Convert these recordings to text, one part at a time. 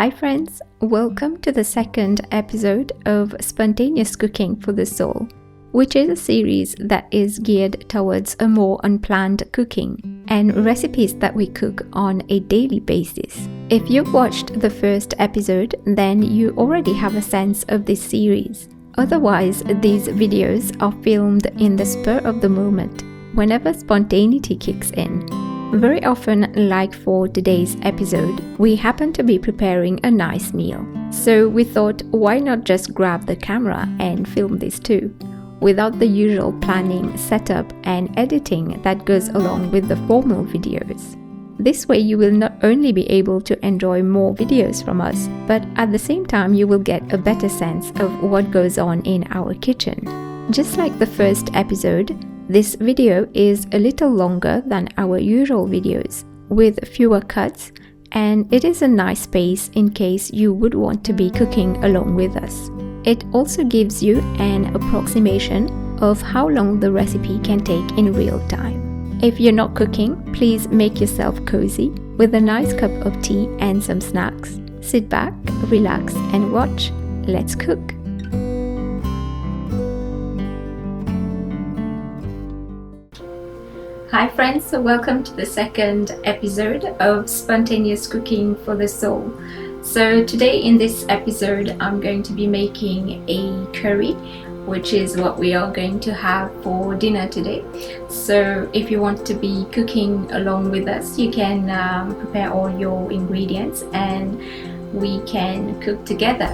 Hi friends, welcome to the second episode of Spontaneous Cooking for the Soul, which is a series that is geared towards a more unplanned cooking and recipes that we cook on a daily basis. If you've watched the first episode, then you already have a sense of this series. Otherwise, these videos are filmed in the spur of the moment, whenever spontaneity kicks in. Very often, like for today's episode, we happen to be preparing a nice meal. So we thought, why not just grab the camera and film this too, without the usual planning, setup and editing that goes along with the formal videos. This way you will not only be able to enjoy more videos from us, but at the same time you will get a better sense of what goes on in our kitchen. Just like the first episode, this video is a little longer than our usual videos, with fewer cuts, and it is a nice space in case you would want to be cooking along with us. It also gives you an approximation of how long the recipe can take in real time. If you're not cooking, please make yourself cozy with a nice cup of tea and some snacks. Sit back, relax and watch. Let's cook! Hi friends, so welcome to the second episode of Spontaneous Cooking for the Soul. So today in this episode I'm going to be making a curry, which is what we are going to have for dinner today. So if you want to be cooking along with us, you can prepare all your ingredients and we can cook together.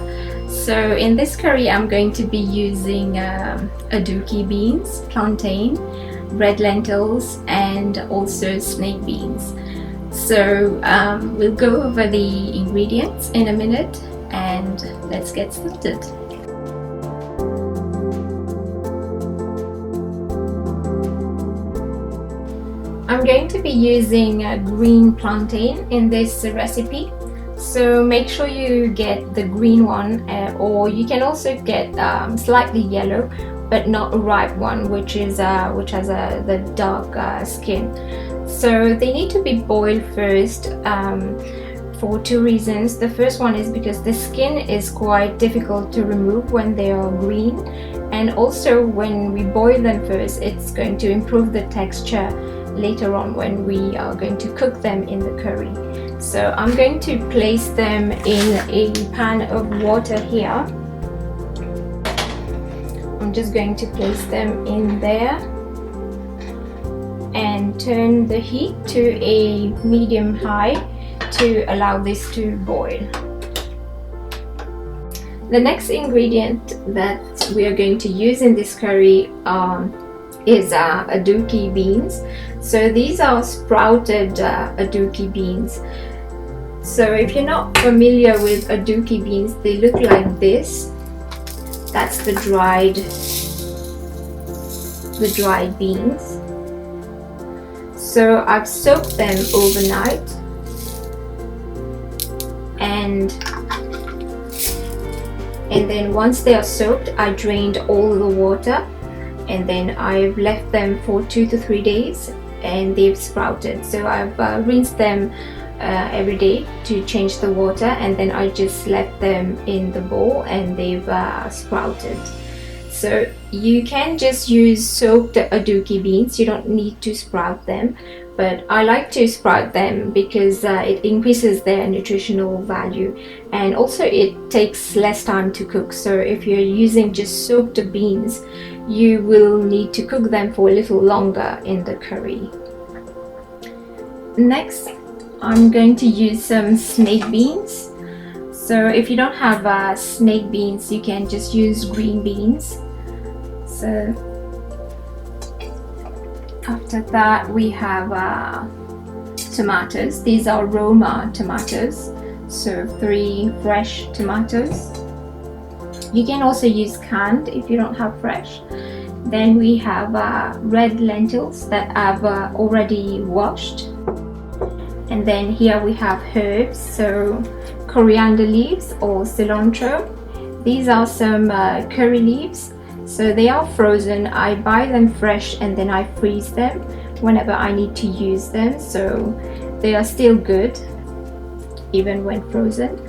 So in this curry I'm going to be using Aduki beans, plantain, red lentils and also snake beans. So we'll go over the ingredients in a minute and let's get started. I'm going to be using green plantain in this recipe, so make sure you get the green one, or you can also get slightly yellow but not a ripe one, which has the dark skin. So they need to be boiled first for two reasons. The first one is because the skin is quite difficult to remove when they are green, and also when we boil them first, it's going to improve the texture later on when we are going to cook them in the curry. So I'm going to place them in a pan of water here. I'm just going to place them in there and turn the heat to a medium high to allow this to boil. The next ingredient that we are going to use in this curry is Aduki beans. So these are sprouted Aduki beans. So if you're not familiar with Aduki beans, they look like this. That's the dried beans. So I've soaked them overnight, and then once they are soaked, I drained all the water, and then I've left them for 2 to 3 days and they've sprouted. So I've rinsed them every day to change the water, and then I just left them in the bowl and they've sprouted. So you can just use soaked Aduki beans, you don't need to sprout them, but I like to sprout them because it increases their nutritional value, and also it takes less time to cook. So if you're using just soaked beans, you will need to cook them for a little longer in the curry. Next, I'm going to use some snake beans. So if you don't have snake beans, you can just use green beans. So after that we have tomatoes. These are Roma tomatoes, so 3 fresh tomatoes. You can also use canned if you don't have fresh. Then we have red lentils that I've already washed. And then here we have herbs, so coriander leaves or cilantro. These are some curry leaves. So they are frozen. I buy them fresh and then I freeze them whenever I need to use them. So they are still good even when frozen.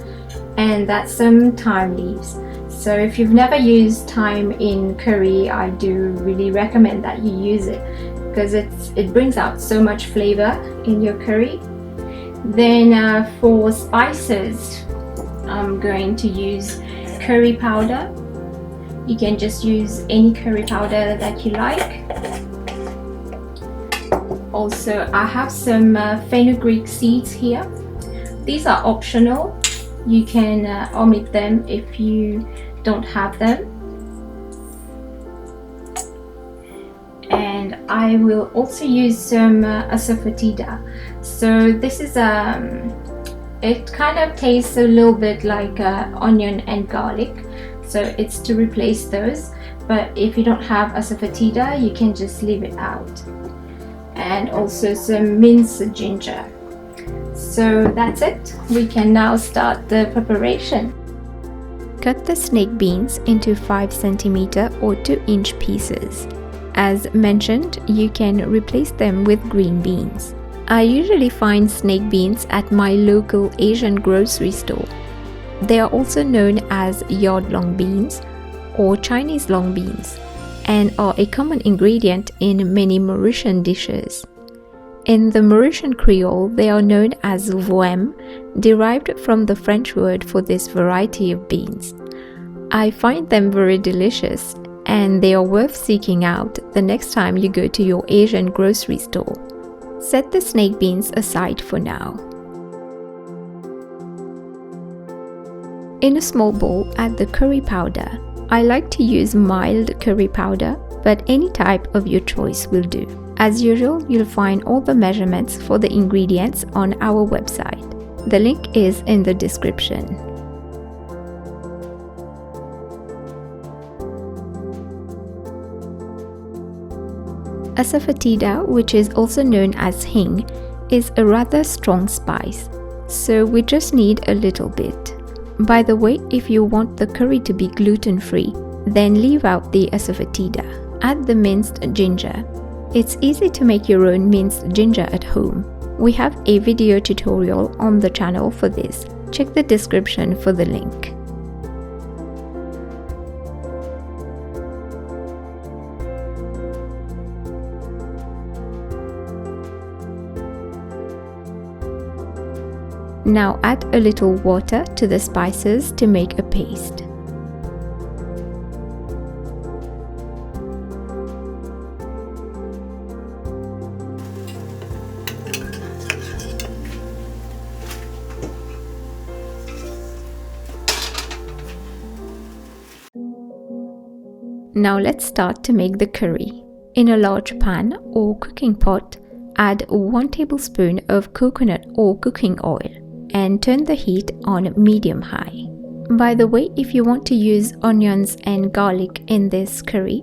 and that's some thyme leaves. So if you've never used thyme in curry, I do really recommend that you use it, because it brings out so much flavor in your curry. Then for spices, I'm going to use curry powder. You can just use any curry powder that you like. Also, I have some fenugreek seeds here. These are optional. You can omit them if you don't have them. And I will also use some asafoetida. So this is it kind of tastes a little bit like onion and garlic, so it's to replace those. But if you don't have asafoetida, you can just leave it out. And also some minced ginger. So that's it. We can now start the preparation. Cut the snake beans into 5 cm or 2-inch pieces. As mentioned, you can replace them with green beans. I usually find snake beans at my local Asian grocery store. They are also known as yardlong beans or Chinese long beans, and are a common ingredient in many Mauritian dishes. In the Mauritian Creole, they are known as voem, derived from the French word for this variety of beans. I find them very delicious, and they are worth seeking out the next time you go to your Asian grocery store. Set the snake beans aside for now. In a small bowl, add the curry powder. I like to use mild curry powder, but any type of your choice will do. As usual, you'll find all the measurements for the ingredients on our website. The link is in the description. Asafoetida, which is also known as hing, is a rather strong spice, so we just need a little bit. By the way, if you want the curry to be gluten-free, then leave out the asafoetida. Add the minced ginger. It's easy to make your own minced ginger at home. We have a video tutorial on the channel for this. Check the description for the link. Now add a little water to the spices to make a paste. Now let's start to make the curry. In a large pan or cooking pot, add 1 tablespoon of coconut or cooking oil and turn the heat on medium-high. By the way, if you want to use onions and garlic in this curry,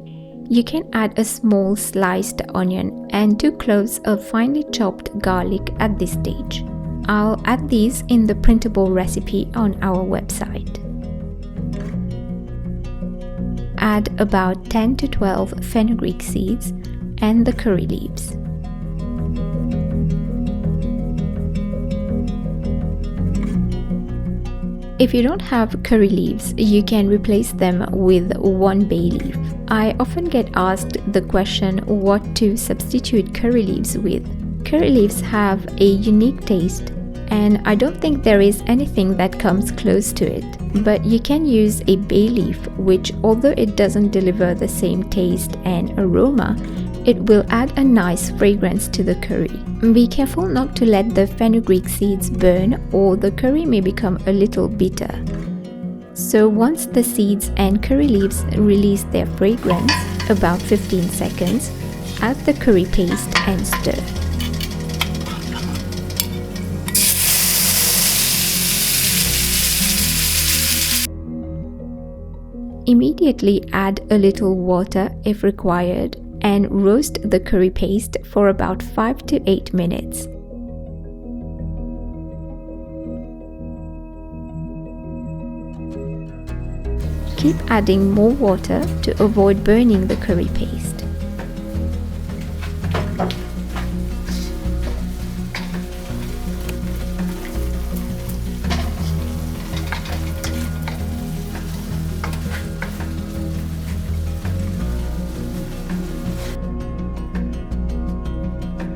you can add a small sliced onion and 2 cloves of finely chopped garlic at this stage. I'll add these in the printable recipe on our website. Add about 10 to 12 fenugreek seeds and the curry leaves. If you don't have curry leaves, you can replace them with 1 bay leaf. I often get asked the question what to substitute curry leaves with. Curry leaves have a unique taste, and I don't think there is anything that comes close to it. But you can use a bay leaf, which, although it doesn't deliver the same taste and aroma, it will add a nice fragrance to the curry. Be careful not to let the fenugreek seeds burn, or the curry may become a little bitter. So once the seeds and curry leaves release their fragrance, about 15 seconds, add the curry paste and stir. Immediately add a little water if required and roast the curry paste for about 5 to 8 minutes. Keep adding more water to avoid burning the curry paste.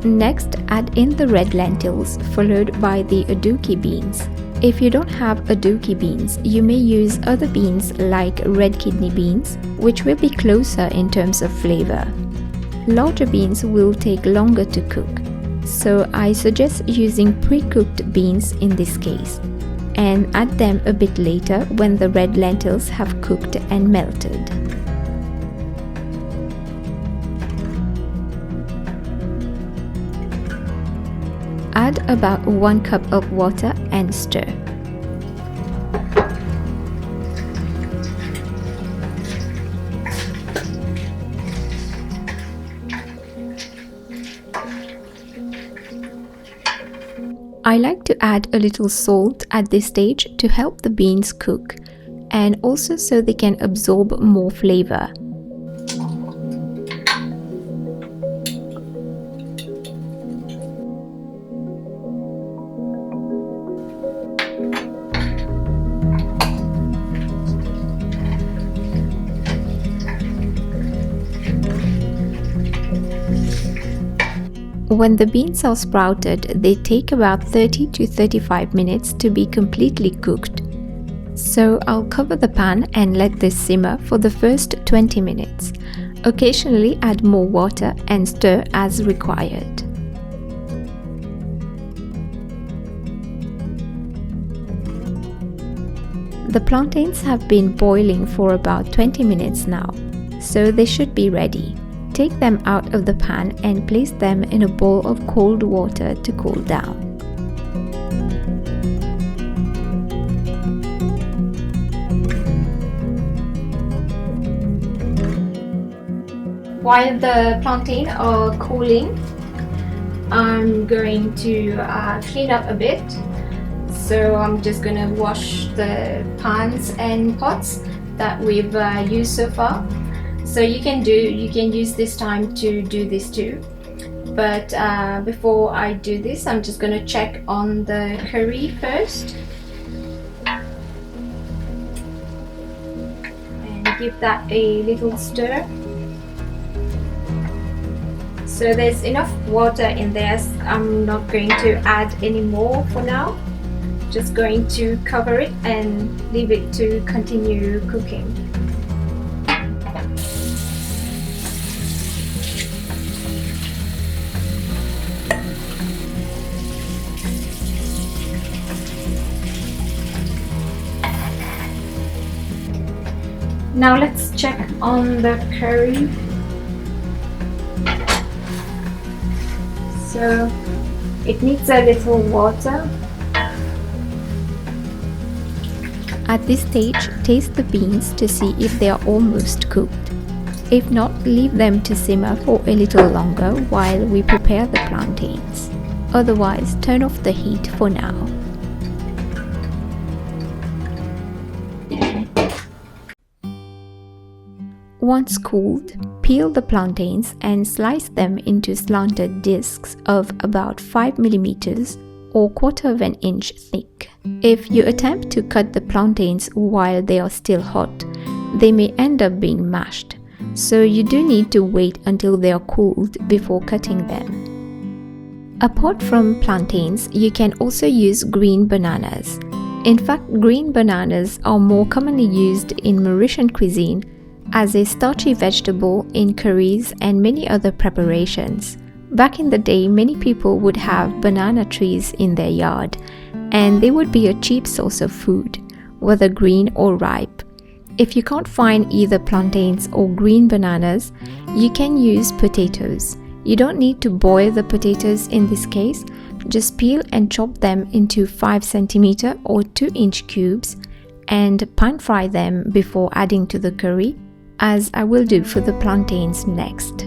Next, add in the red lentils, followed by the aduki beans. If you don't have aduki beans, you may use other beans like red kidney beans, which will be closer in terms of flavor. Larger beans will take longer to cook, so I suggest using pre-cooked beans in this case, and add them a bit later when the red lentils have cooked and melted. Add about 1 cup of water and stir. I like to add a little salt at this stage to help the beans cook, and also so they can absorb more flavor. When the beans are sprouted, they take about 30 to 35 minutes to be completely cooked. So I'll cover the pan and let this simmer for the first 20 minutes. Occasionally add more water and stir as required. The plantains have been boiling for about 20 minutes now, so they should be ready. Take them out of the pan and place them in a bowl of cold water to cool down. While the plantain are cooling, I'm going to clean up a bit. So I'm just going to wash the pans and pots that we've used so far. So you can use this time to do this too. But before I do this, I'm just going to check on the curry first. And give that a little stir. So there's enough water in there, so I'm not going to add any more for now. Just going to cover it and leave it to continue cooking. Now let's check on the curry. So it needs a little water. At this stage, taste the beans to see if they are almost cooked. If not, leave them to simmer for a little longer while we prepare the plantains. Otherwise, turn off the heat for now. Once cooled, peel the plantains and slice them into slanted discs of about 5 mm or 1/4 of an inch thick. If you attempt to cut the plantains while they are still hot, they may end up being mashed, so you do need to wait until they are cooled before cutting them. Apart from plantains, you can also use green bananas. In fact, green bananas are more commonly used in Mauritian cuisine as a starchy vegetable in curries and many other preparations. Back in the day, many people would have banana trees in their yard, and they would be a cheap source of food, whether green or ripe. If you can't find either plantains or green bananas, you can use potatoes. You don't need to boil the potatoes in this case, just peel and chop them into 5 cm or 2 inch cubes and pan fry them before adding to the curry, as I will do for the plantains next.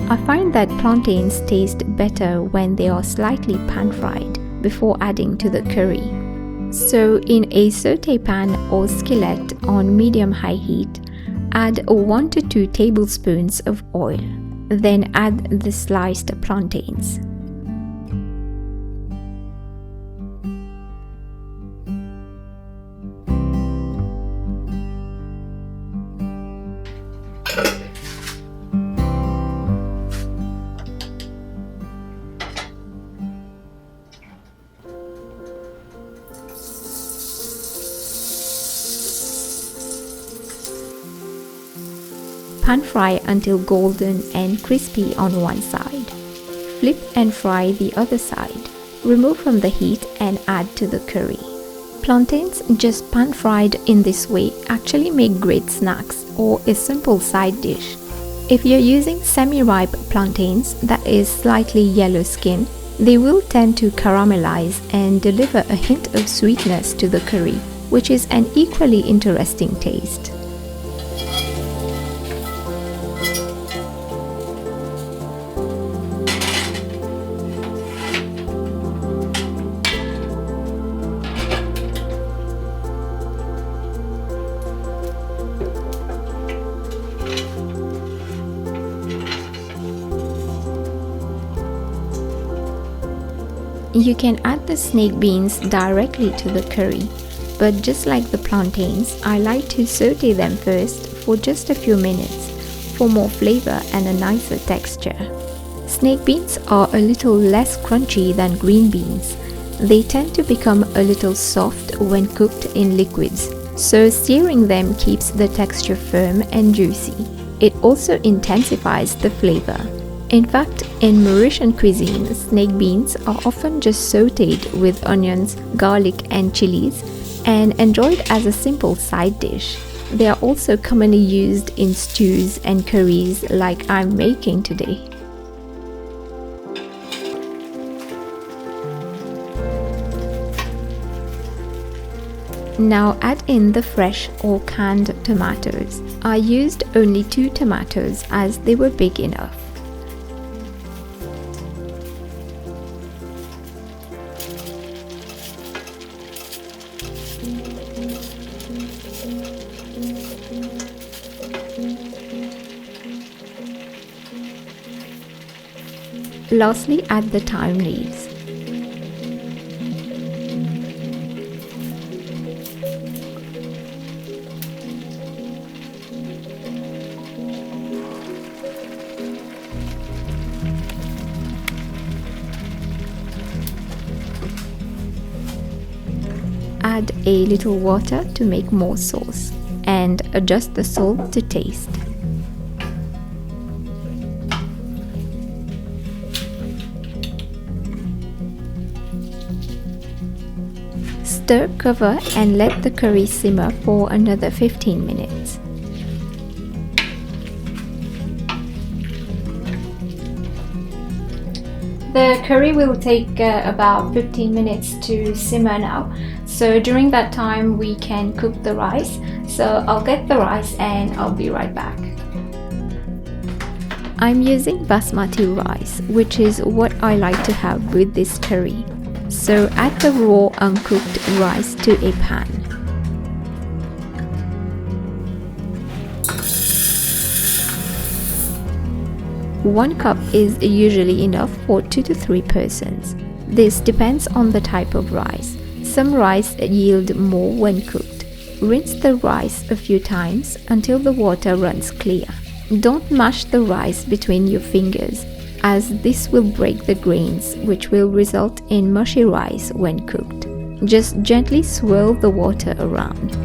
I find that plantains taste better when they are slightly pan-fried before adding to the curry. So in a sauté pan or skillet on medium-high heat, add 1 to 2 tablespoons of oil. Then add the sliced plantains. Pan fry until golden and crispy on one side. Flip and fry the other side. Remove from the heat and add to the curry. Plantains just pan fried in this way actually make great snacks or a simple side dish. If you're using semi-ripe plantains that is slightly yellow skin, they will tend to caramelize and deliver a hint of sweetness to the curry, which is an equally interesting taste. You can add the snake beans directly to the curry, but just like the plantains, I like to saute them first for just a few minutes for more flavor and a nicer texture. Snake beans are a little less crunchy than green beans. They tend to become a little soft when cooked in liquids, so searing them keeps the texture firm and juicy. It also intensifies the flavor. In fact, in Mauritian cuisine, snake beans are often just sautéed with onions, garlic and chilies and enjoyed as a simple side dish. They are also commonly used in stews and curries like I'm making today. Now add in the fresh or canned tomatoes. I used only 2 tomatoes as they were big enough. Lastly, add the thyme leaves. Add a little water to make more sauce and adjust the salt to taste. Stir, cover and let the curry simmer for another 15 minutes. The curry will take about 15 minutes to simmer now. So during that time we can cook the rice. So I'll get the rice and I'll be right back. I'm using basmati rice, which is what I like to have with this curry. So add the raw uncooked rice to a pan. One cup is usually enough for 2 to 3 persons. This depends on the type of rice. Some rice yield more when cooked. Rinse the rice a few times until the water runs clear. Don't mash the rice between your fingers, as this will break the grains, which will result in mushy rice when cooked. Just gently swirl the water around.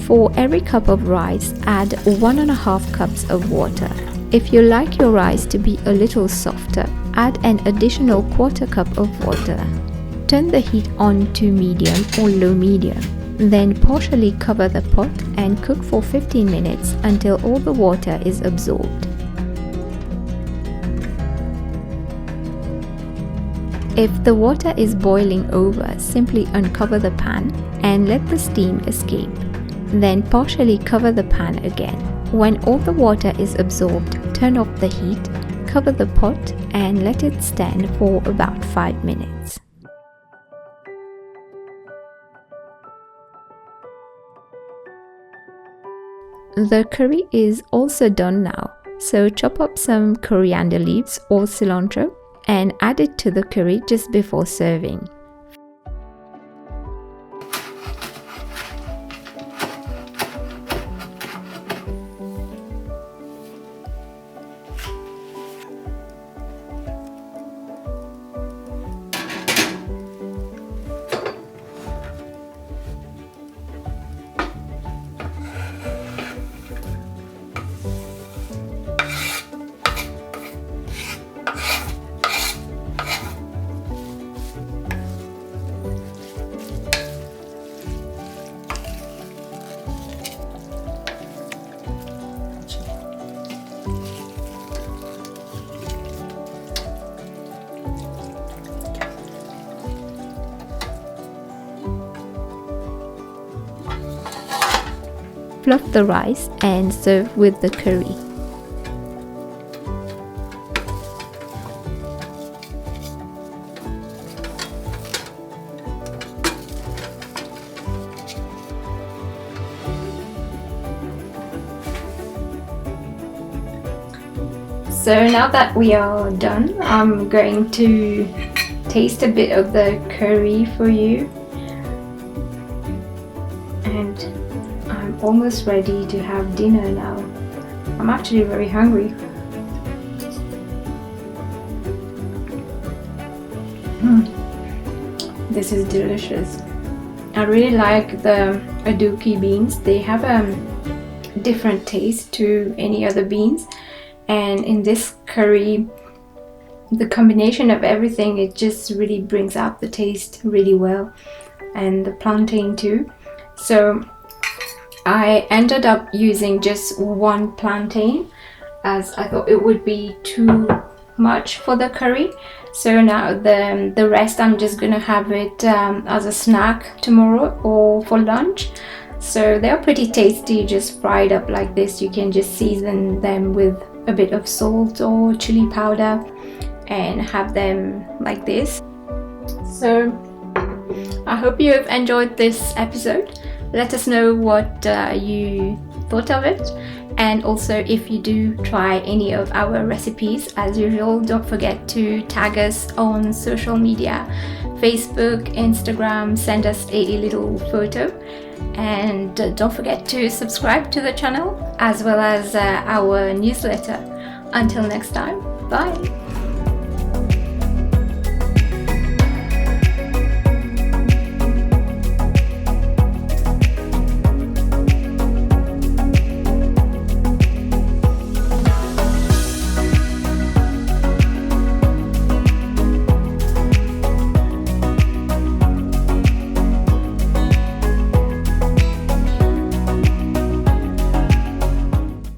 For every cup of rice, add 1.5 cups of water. If you like your rice to be a little softer, add an additional 1/4 cup of water. Turn the heat on to medium or low medium. Then partially cover the pot and cook for 15 minutes until all the water is absorbed. If the water is boiling over, simply uncover the pan and let the steam escape. Then partially cover the pan again. When all the water is absorbed, turn off the heat, cover the pot and let it stand for about 5 minutes. The curry is also done now, so chop up some coriander leaves or cilantro and add it to the curry just before serving. Fluff the rice and serve with the curry. So now that we are done, I'm going to taste a bit of the curry for you. And I'm almost ready to have dinner now. I'm actually very hungry. This is delicious. I really like the Aduki beans. They have a different taste to any other beans, and in this curry the combination of everything, it just really brings out the taste really well, and the plantain too. So I ended up using just one plantain as I thought it would be too much for the curry. So now the rest I'm just gonna have it as a snack tomorrow or for lunch. So they're pretty tasty, just fried up like this. You can just season them with a bit of salt or chili powder and have them like this. So I hope you have enjoyed this episode. Let us know what you thought of it, and also if you do try any of our recipes. As usual, don't forget to tag us on social media, Facebook, Instagram, send us a little photo, and don't forget to subscribe to the channel as well as our newsletter. Until next time, bye!